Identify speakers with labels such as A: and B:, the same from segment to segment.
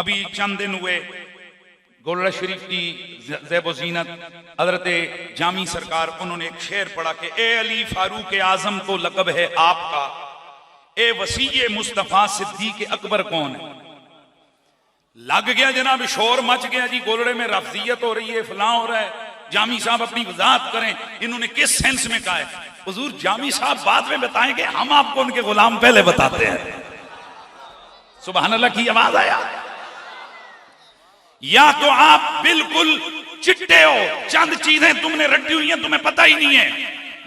A: अभी चंद दिन हुए गोलड़ा शरीफ की ज़ेबो ज़ीनत हजरत जामी सरकार, उन्होंने एक शेर पढ़ा कि ए अली फारूक आजम तो लक़ब है आपका, ए वसीये मुस्तफ़ा सिद्दीक़ अकबर कौन है। लग गया जनाब, शोर मच गया जी, गोलड़े में रफ्जियत हो रही है, फलां हो रहा है, जामी साहब अपनी वजाहत करें, इन्होंने किस सेंस में कहा है। हुजूर जामी साहब बाद में बताएंगे, हम आपको उनके गुलाम पहले बताते हैं। सुभान अल्लाह की आवाज आया। या तो आप बिल्कुल चिट्टे हो, चंद चीजें तुमने रटी हुई हैं, तुम्हें पता ही नहीं है,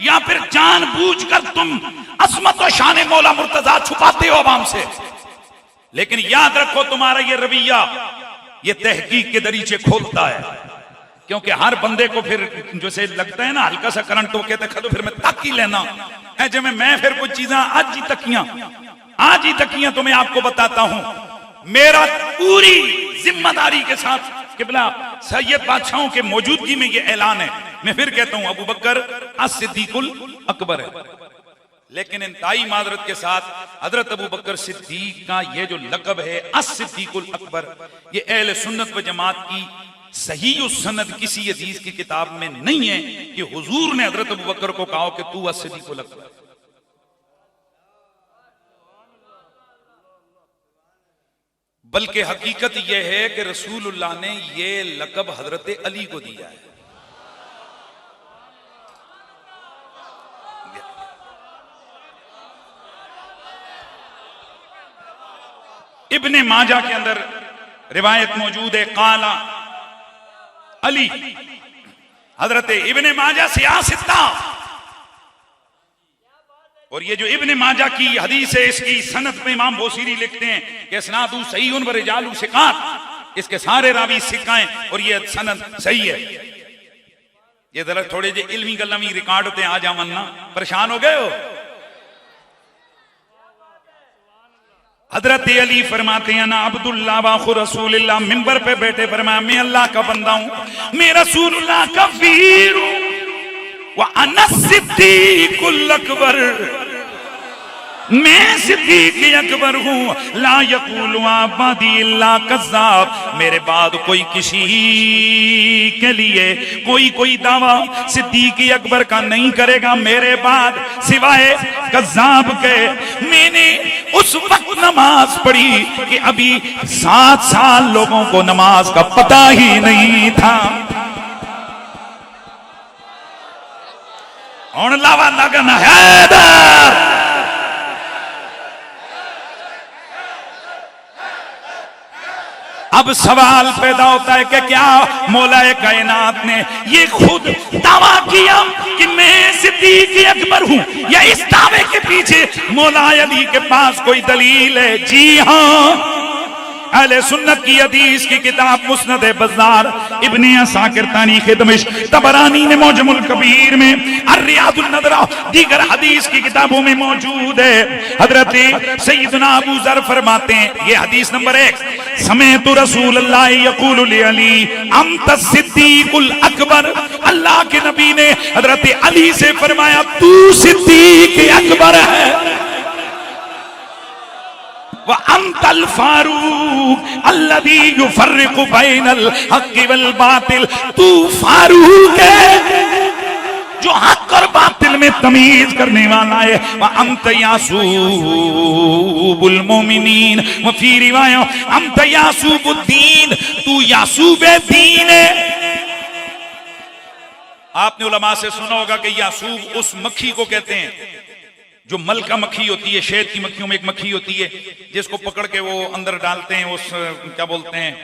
A: या फिर जानबूझकर तुम असमत और शान मौला मुर्तजा छुपाते हो आवाम से। लेकिन याद रखो, तुम्हारा ये रवैया ये तहकीक के दरीचे खोलता है, क्योंकि हर बंदे को फिर जैसे लगता है ना हल्का सा करंट तो कहते तो फिर मैं तक ही लेना है, जब मैं फिर कुछ चीजें आज ही तकियां तो मैं आपको बताता हूं। मेरा पूरी जिम्मेदारी के साथ किबला सैयद बादशाहों के मौजूदगी में ये ऐलान है, मैं फिर कहता हूं अबू बकर as-सिद्दीकुल अकबर है। लेकिन इंतहाई मादरत के साथ हजरत अबू बकर सिद्दीक का ये जो लक़ब है as-सिद्दीकुल अकबर, ये अहले सुन्नत व जमात की सही सनद किसी हदीस की किताब में नहीं है कि हुजूर ने हजरत अबू बकर को कहा कि तू as-सिद्दीकुल अकबर। बल्कि हकीकत यह है कि रसूलुल्लाह ने यह लक़ब हजरत अली को दिया है। इब्ने माजा के अंदर रिवायत मौजूद है, काला अली, हजरत इब्ने माजा सियासता, और ये जो इब्ने माजा की हदीस है इसकी सनद में इमाम बोसीरी लिखते हैं कि इसनादु सहीहुन व रिजालु सिकात, इसके सारे रावी सिकाएं और ये सनद सही है। ये जरा थोड़े जे इल्मी गल्लामी रिकॉर्ड होते हैं, आ जावन ना, परेशान हो गए हो। हजरत अली फरमाते हैं ना अब्दुल्लाह वाखु रसूलुल्लाह, मिंबर पे बैठे फरमाया मैं अल्लाह का बंदा हूं, मैं रसूलुल्लाह का वीर हूं, व अना सिद्दीकुल अकबर, मैं सिद्दीक अकबर हूं। ला यकूलु आबादी इल्ला कज़्ज़ाब, मेरे बाद कोई किसी के लिए कोई दावा सिद्दीक अकबर का नहीं करेगा मेरे बाद सिवाय कज़्ज़ाब के। मैंने उस वक्त नमाज पढ़ी कि अभी 7 साल लोगों को नमाज का पता ही नहीं था। और लावा लगन हैदर, अब सवाल पैदा होता है कि क्या मौलाए कायनात ने ये खुद दावा किया कि मैं सिद्दीक अकबर हूं, या इस दावे के पीछे मौला अली के पास कोई दलील है? जी हां, अहले सुन्नत की हदीस की किताब मुस्नद बज़ार, इब्ने असाकिर तारीख दमिश्क, तबरानी ने मौजमुल कबीर में, अर्रियादुन नदरा, दीगर हदीस की किताबों में मौजूद है। हजरत सैयदना अबू ज़र फरमाते हैं, ये हदीस नंबर 1, समेतु रसूलुल्लाह यक़ूलु लि अली अंत सिद्दीकुल अकबर, अल्लाह के नबी ने हजरत अली से फरमाया तू सिद्दीक अकबर है। व अंतल फारूक अल्लज़ी युफ़र्रिक़ु बैनल हक़्क़ि वल बातिल, तू फारूक है जो हक और बातिल में तमीज करने वाला है। व अंत यासूबुल मोमिनीन, व फी रिवायत अंत यासूबुद्दीन, तू यासूबे दीन है। आपने उलमा से सुना होगा कि यासूब उस मक्खी को कहते हैं जो मलका मक्खी होती है, शहद की मक्खियों में एक मक्खी होती है जिसको पकड़ के वो अंदर डालते हैं, उस क्या बोलते हैं,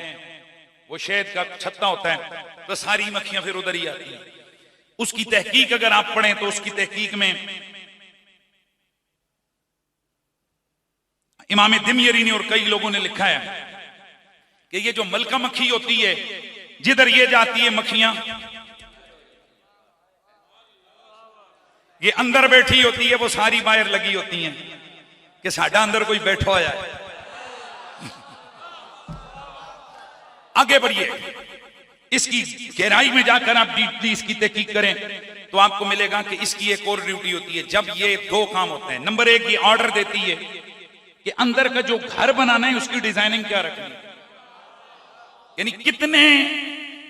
A: वो शहद का छत्ता होता है, तो सारी मक्खियां फिर उधर ही आती हैं। उसकी तहकीक अगर आप पढ़ें तो उसकी तहकीक में इमाम दिमयरी ने और कई लोगों ने लिखा है कि ये जो मलका मक्खी होती है, जिधर ये जाती है मक्खियां, ये अंदर बैठी होती है, वो सारी बाहर लगी होती हैं कि साडा अंदर कोई बैठा होया है। आगे बढ़िए, इसकी गहराई में जाकर आप डीपली इसकी तहकीक करें तो आपको मिलेगा कि इसकी एक और ड्यूटी होती है। जब ये 2 काम होते हैं, नंबर 1 ये ऑर्डर देती है कि अंदर का जो घर बनाना है उसकी डिजाइनिंग क्या रखनी है, यानी कितने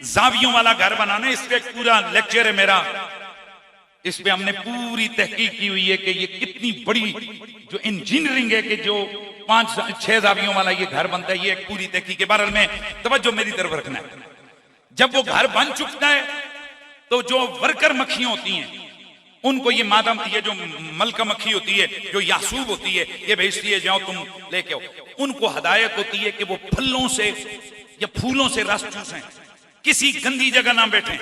A: जावियों वाला घर बनाना, इस पे पूरा लेक्चर है मेरा। इस पे हमने पूरी तहकीक की हुई है कि ये कितनी बड़ी जो इंजीनियरिंग है कि जो 5-6 जावियों वाला ये घर बनता है, ये एक पूरी तहकीक के बारे में तवज्जो मेरी तरफ रखना है। जब वो घर बन चुका है तो जो वर्कर मक्खियां होती हैं उनको ये मादा, ये जो मलका मक्खी होती है, जो यासूब होती है, ये भेजती है जाओ तुम लेके आओ। उनको हदायत होती है कि वो फलों से या फूलों से रस चूसें, किसी गंदी जगह ना बैठे।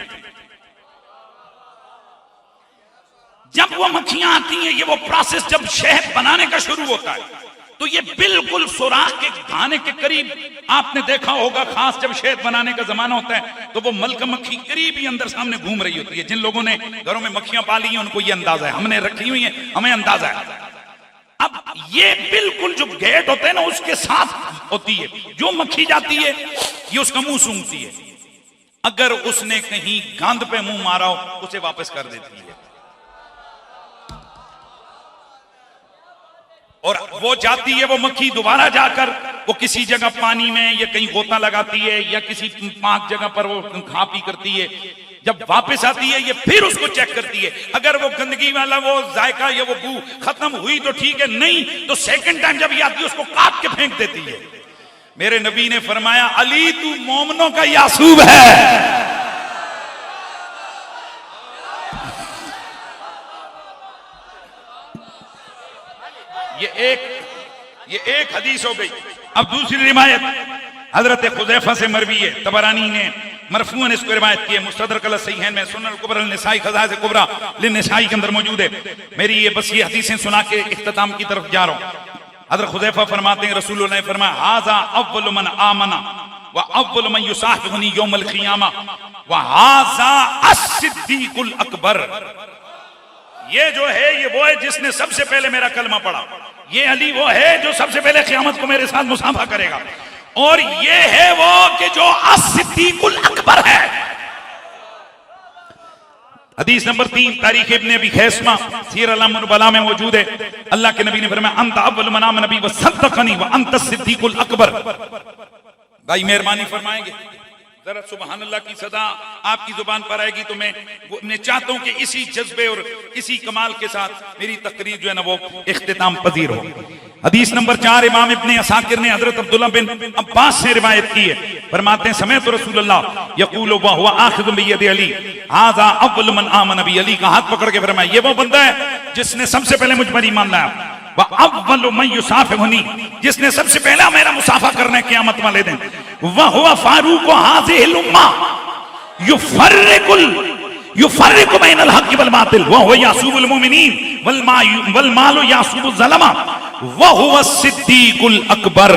A: जब वो मक्खियां आती हैं, ये वो प्रोसेस जब शहद बनाने का शुरू होता है तो ये बिल्कुल सुराख के दाने के करीब आपने देखा होगा, खास जब शहद बनाने का जमाना होता है तो वो मलका मक्खी करीब ही अंदर सामने घूम रही होती है। जिन लोगों ने घरों में मक्खियां पाली हैं उनको ये अंदाजा है, हमने रखी हुई है, हमें अंदाजा है। अब ये बिल्कुल जो गेट होते हैं ना उसके साथ होती है, जो मक्खी जाती है ये उसका मुंह सूंघती है, अगर उसने कहीं गांद पे मुंह मारा हो उसे वापस कर देती है। और वो जाती है, वो मक्खी दोबारा जाकर वो किसी जगह पानी में या कहीं गोता लगाती है या किसी पाक जगह पर वो खा पी करती है। जब वापस आती है ये फिर उसको चेक करती है, अगर वो गंदगी वाला वो जायका या वो बू खत्म हुई तो ठीक है, नहीं तो सेकंड टाइम जब ये आती है उसको काट के फेंक देती है। मेरे नबी ने फरमाया, अली तू मोमनों का यासूब है। ये एक हदीस हो गई। अब दूसरी रिवायत हजरत खुज़ैफा से मरवी है, तबरानी ने मरफूअन इसको रिवायत की है, मुस्तदरक अल सहीहैन में, सुनन कुबरा निसाई खज़ाइस कुबरा लिन्निसाई के अंदर मौजूद है। मेरी ये बस ये हदीसें सुना के इख्तिताम की तरफ जा रहा हूं। हजरत खुज़ैफा फरमाते हैं रसूलुल्लाह ने फरमाया, हाज़ा अव्वलु मन आमना व अव्वलु मन युसाहिबुनी यौमल क़ियामा व हाज़ा अस्सिद्दीकुल अकबर। ये जो है ये वो है जिसने सबसे पहले मेरा कलमा पढ़ा, ये अली वो है जो सबसे पहले क़यामत को मेरे साथ मुसाफा करेगा, और ये है वो कि जो अस्सिद्दीकुल अकबर है। हदीस नंबर 3 तारीख इब्ने अबी खैसमा सीर अल-अमर बला में मौजूद है। अल्लाह के नबी ने फरमाया, अंत अव्वल मन आमन नबी व सद्दक़नी व अंत सिद्दीकुल अकबर। भाई मेहरबानी फरमाएंगे जरा सुबहान अल्लाह की सदा आपकी जुबान पर आएगी तो मैं चाहता हूं कि इसी जज्बे और इसी कमाल के साथ मेरी तकरीर जो है ना वो इख्तिताम पजीर हो। हदीस नंबर 4 इमाम इब्ने असाकिर ने हजरत अब्दुल्लाह बिन अब्बास से रिवायत की है, फरमाते हैं समय तो रसूलुल्लाह यक़ूलु व हुवा आखिज़ुम बियदि अली हाज़ा अव्वलु मन आमन नबी। अली का हाथ पकड़ के फरमाया, ये वो बंदा है जिसने सबसे पहले मुझ पर ईमान लाया, व अव्वलु मन युसाफिहुनी, जिसने सबसे पहला मेरा मुसाफा करने क़यामत वाले दिन, व हुवा फारूक हाज़िहिल उम्मा युफ़र्रिक़ु बैनल हक़्क़ि वल बातिल व हुवा यासूबुल मुमिनीन वल मालु यासूबुज़ ज़लमा व हुवा सिद्दीकुल अकबर।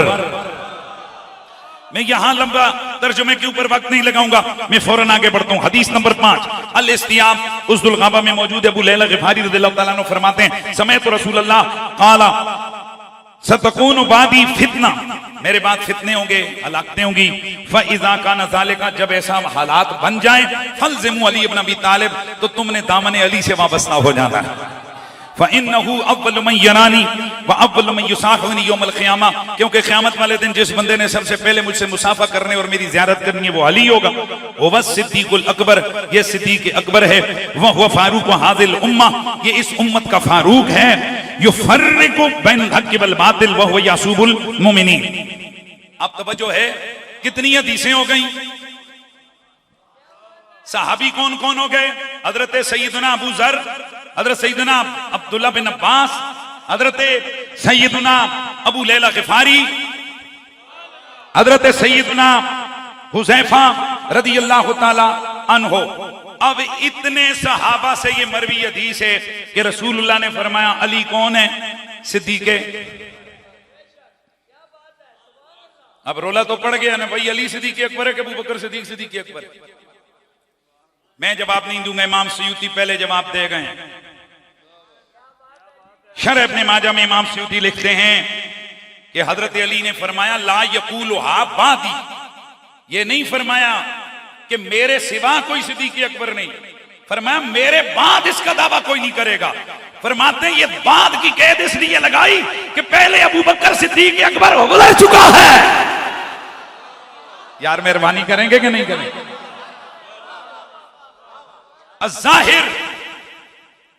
A: मैं यहां लंबा तर्जुमे के ऊपर वक्त नहीं लगाऊंगा, मैं फौरन आगे बढ़ता हूं। हदीस नंबर 5 अल इस्तियाब उज़दुल ग़ाबा में मौजूद है। अबू लैला ग़िफ़ारी रज़ियल्लाहु तआला अन्हु फरमाते हैं, समय तो रसूलुल्लाह क़ाला सतकूनु बादी फितना, मेरे बाद फितने होंगे, हलाकतें होंगी। फ़इज़ा काना ज़ालिका, जब ऐसा हालात बन जाए, फ़ल्ज़िमू अली इब्न अबी तालिब, तो तुमने दामन अली से वाबस्ता हो जाना है। फ़इन्नहु अव्वलु मन यरानी व अव्वलु मन युसाफ़िनी यौमल क़ियामा, क्योंकि क़यामत वाले दिन जिस बंदे ने सबसे पहले मुझसे मुसाफा करने और मेरी ज़ियारत करनी है वो अली होगा। वह सिद्दीकुल अकबर, ये सिद्दीक़ अकबर है। वह हुवा फारूक हाज़िल उम्मा, ये इस उम्मत का फारूक है। युफ़र्रिक़ु बैनल हक़्क़ि वल बातिल व हुवा यासूबुल मुमिनीन। अब तवज्जो है, कितनी हदीसें हो गई। सहाबी कौन कौन हो गए? हजरत सैयदना अबू ज़र, हजरत सैयदना अब्दुल्लाह बिन अब्बास, हजरत सैयदना अबू लैला ग़िफ़ारी, हजरत सैयदना हुज़ैफा रज़ियल्लाहु ताला अन्हो। अब इतने सहाबा से ये मरवी हदीस है कि रसूलुल्लाह ने फरमाया, अली कौन है? सिद्दीक़। अब रोला तो पड़ गया ना भाई, अली सिद्दीक़ अकबर है कि अबू बकर सिद्दीक़ अकबर? मैं जवाब नहीं दूंगा, इमाम सयूती पहले जवाब दे गए। शरह इब्ने माजा में इमाम सयूती लिखते हैं कि हजरत अली ने फरमाया, ला यक़ूलुहा बादी, ये नहीं फरमाया कि मेरे सिवा कोई सिद्दीक़ अकबर नहीं, फरमाया मेरे बाद इसका दावा कोई नहीं करेगा। फरमाते हैं ये बाद की कैद इसलिए लगाई कि पहले अबू बकर सिद्दीक़ अकबर गुज़र चुका है, यार मेहरबानी करेंगे कि नहीं करेंगे? अज़्ज़ाहिर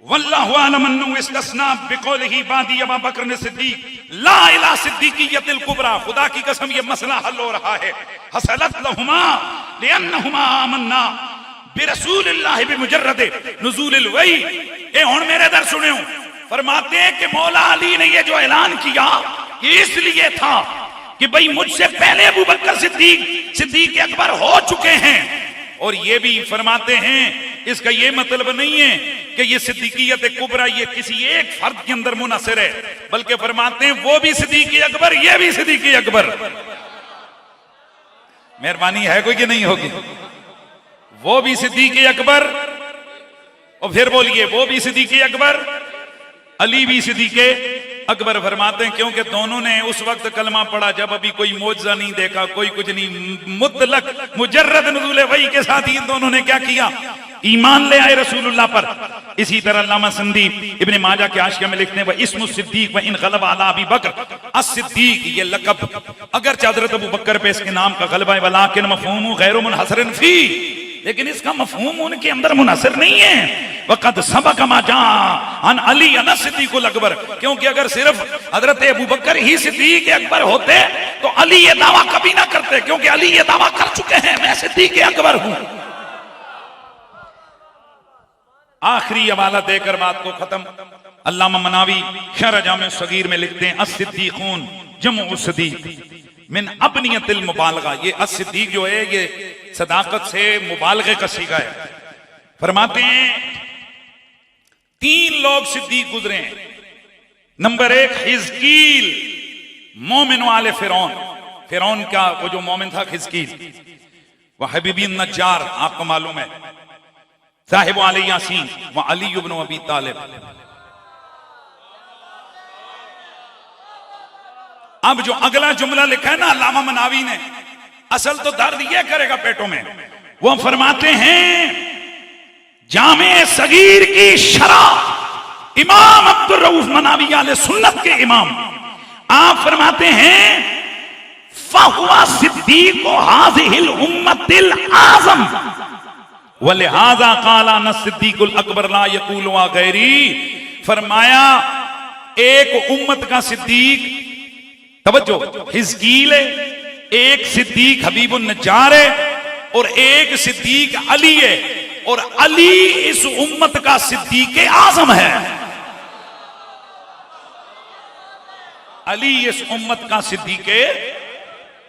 A: वल्लाहु आलम अन्नहु इस्तस्ना बिक़ौलिही बादी अबू बकर सिद्दीक ला इला सिद्दीकियतिल कुबरा। खुदा की कसम ये मसला हल हो रहा है। हसलत लहुमा लिअन्नहुमा आमन्ना बिरसूलिल्लाहि बिमुजर्रद नुज़ूलिल वही। ए हुण मेरे दर सुनियो, फरमाते हैं कि मौला अली ने ये जो ऐलान किया ये इसलिए था कि भाई मुझसे पहले अबू बकर सिद्दीक अकबर हो चुके हैं। और ये भी फरमाते हैं इसका ये मतलब नहीं है कि ये सिद्दीकियत कुबरा ये किसी एक फर्द के अंदर मुनहसर है, बल्कि फरमाते हैं वो भी सिद्दीक अकबर, ये भी सिद्दीक अकबर। मेहरबानी है कोई कि नहीं होगी? वो भी सिद्दीक अकबर, और फिर बोलिए वो भी सिद्दीक अकबर, अली भी सिद्दीक अकबर। फरमाते हैं क्योंकि दोनों ने उस वक्त कलमा पढ़ा जब अभी कोई मौजज़ा नहीं देखा, कोई कुछ नहीं, मुतलक मुजर्रद नुज़ूल वही के साथ ही इन दोनों ने क्या किया? ईमान ले आए रसूलुल्लाह पर। इसी तरह अल्लामा संदी इब्ने माजा के आशिया में लिखते हैं वह इस्मु सिद्दीक व इन गलबा अला अबी बकर अस-सिद्दीक, ये लक़ब अगर हज़रत अबू बकर पे इसके नाम का गलबा है, वलाकिन मफ़हूमु गैरु मुनहसरिन फी, लेकिन इसका मफ़हूम उनके अंदर मुनहसर नहीं है। वक़द सबक़ मा जाअ अन अली अन सिद्दीकुल अकबर, क्योंकि अगर सिर्फ हजरत अबू बकर ही सिद्दीक अकबर होते तो अली ये दावा कभी ना करते, क्योंकि अली ये दावा कर चुके हैं मैं सिद्दीक अकबर हूं। आखिरी हवाला देकर बात को खत्म। अल्लामा मनावी शरह जामे सगीर में लिखते हैं अस-सिद्दीक़ून जम्उ सिद्दीक मिन अबनियतिल मुबालगा। ये अस-सिद्दीक जो है ये सदाकत से मुबालगे का सीगा है। फरमाते हैं 3 लोग सिद्दीक गुजरे हैं। नंबर 1 हिजकील, मोमिन वाले फिरौन का वो जो मोमिन था हिजकील, वह हबीबीन नज्जार आपको मालूम है, साहिब अली यासीन व अली इब्न अबी तालिब। अब जो अगला जुमला लिखा है ना अल्लामा मनावी ने, असल तो दर्द ये करेगा पेटों में। वो फरमाते हैं जामे सगीर की शरह इमाम अब्दुर रऊफ मनावी आले सुन्नत के इमाम, आप फरमाते हैं फहुवा सिद्दीक हाज़िहिल उम्मतिल आज़म व लिहाज़ा क़ाला न सिद्दीकुल अकबर ला यक़ूलु गैरी। फरमाया एक उम्मत का सिद्दीक, तवज्जो, हिजकील है, एक सिद्दीक हबीबुन नज्जार है और एक सिद्दीक अली है, और अली इस उम्मत का सिद्दीक आज़म है। अली इस उम्मत का सिद्दीक,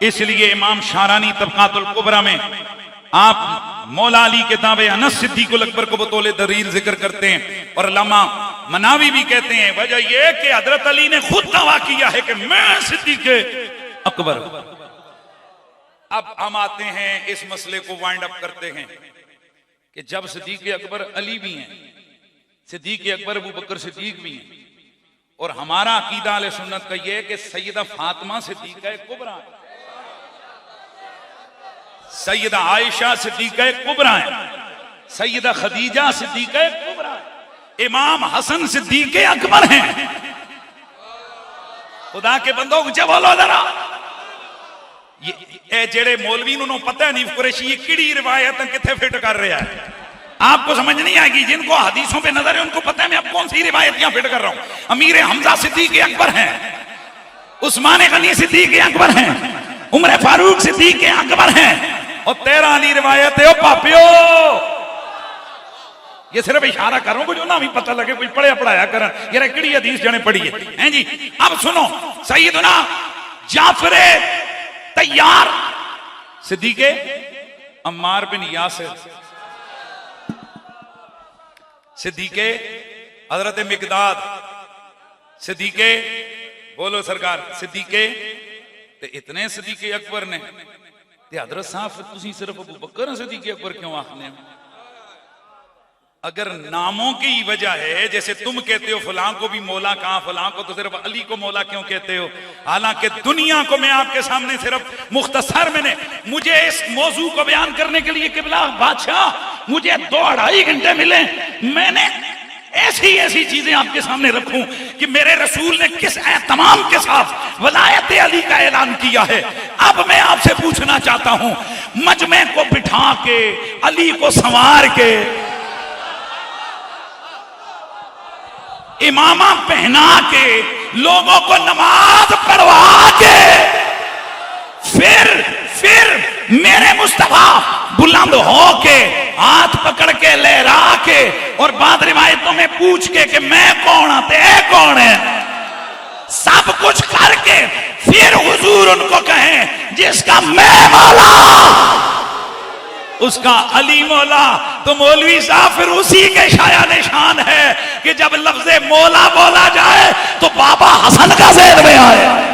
A: इसलिए इमाम शारानी तबक़ातुल कुबरा में आप मौला अली के ताबे अनस सिद्दीकुल अकबर को बतौले दलील जिक्र करते हैं। और अल्लामा मनावी भी कहते हैं वजह यह कि हजरत अली ने खुद दावा किया है कि मैं सिद्दीक अकबर। अब हम आते हैं इस मसले को वाइंड अप करते हैं कि जब सिद्दीक अकबर अली भी हैं, सिद्दीक अकबर अबू बकर सिद्दीक भी हैं, और हमारा अकीदा अहले सुन्नत का यह है कि सैयदा फातिमा सिद्दीक़ा कुबरा है, सैयदा आयशा सिद्दीक़ा कुबरा है, सैयदा खदीजा सिद्दीक़ा कुबरा है, इमाम हसन सिद्दीक अकबर हैं। खुदा के बंदों ऊंचे बोलो जरा। ये जेड़े मौलवी नु पता नहीं कुरैशी ये किड़ी रिवायत किथे फिट कर रहा है, आपको समझ नहीं आएगी। जिनको हदीसों पे नजर है उनको पता है मैं अब कौन सी रिवायत यहां फिट कर रहा हूं। अमीर हमजा सिद्दीक अकबर हैं, उस्मान गनी सिद्दीक अकबर हैं, उमर फारूक सिद्दीक अकबर हैं, और 13 अली रिवायत है। ओ पापियो, ये सिर्फ इशारा करो कुछ ना भी पता लगे, कुछ पढ़े पढ़ाया कर ये किड़ी हदीस जने पढ़ी है जी। अब सुनो, सैयदना जाफर तैयार सिद्दीक अम्मार बिन यासिर, सिद्दीक हजरत मिकदाद, सिद्दीक बोलो सरकार सिद्दीक, इतने सिद्दीक अकबर ने हजरत साहब तुसी सिर्फ अबू बकर सिद्दीक अकबर क्यों आखने? अगर नामों की वजह है, जैसे तुम कहते हो फलां को भी मौला कहा, फलां को तो सिर्फ अली को मौला क्यों कहते हो, हालांकि दुनिया को मैं आपके सामने सिर्फ मुख्तसर मैंने, मुझे इस मौजू को बयान करने के लिए किबला बादशाह मुझे 2-2.5 घंटे मिले, मैंने ऐसी ऐसी चीजें आपके सामने रखूं कि मेरे रसूल ने किस एहतमाम के साथ वलायत अली का ऐलान किया है, अब मैं आपसे पूछना चाहता हूं, मजमे को बिठा के, अली को संवार के, इमामा पहना के, लोगों को नमाज पढ़वा के, फिर मेरे मुस्तफा बुलंद हो के, हाथ पकड़ के, लहरा के, और बाद रिवायतों में पूछ के कि मैं कौन हूं, ते कौन है, सब कुछ करके फिर हुजूर उनको कहें जिसका मैं मौला उसका अली मौला। तो मौलवी साहब फिर उसी के शाया निशान है कि जब लफ्ज़े मौला बोला जाए तो बाबा हसन का ज़हन में आए।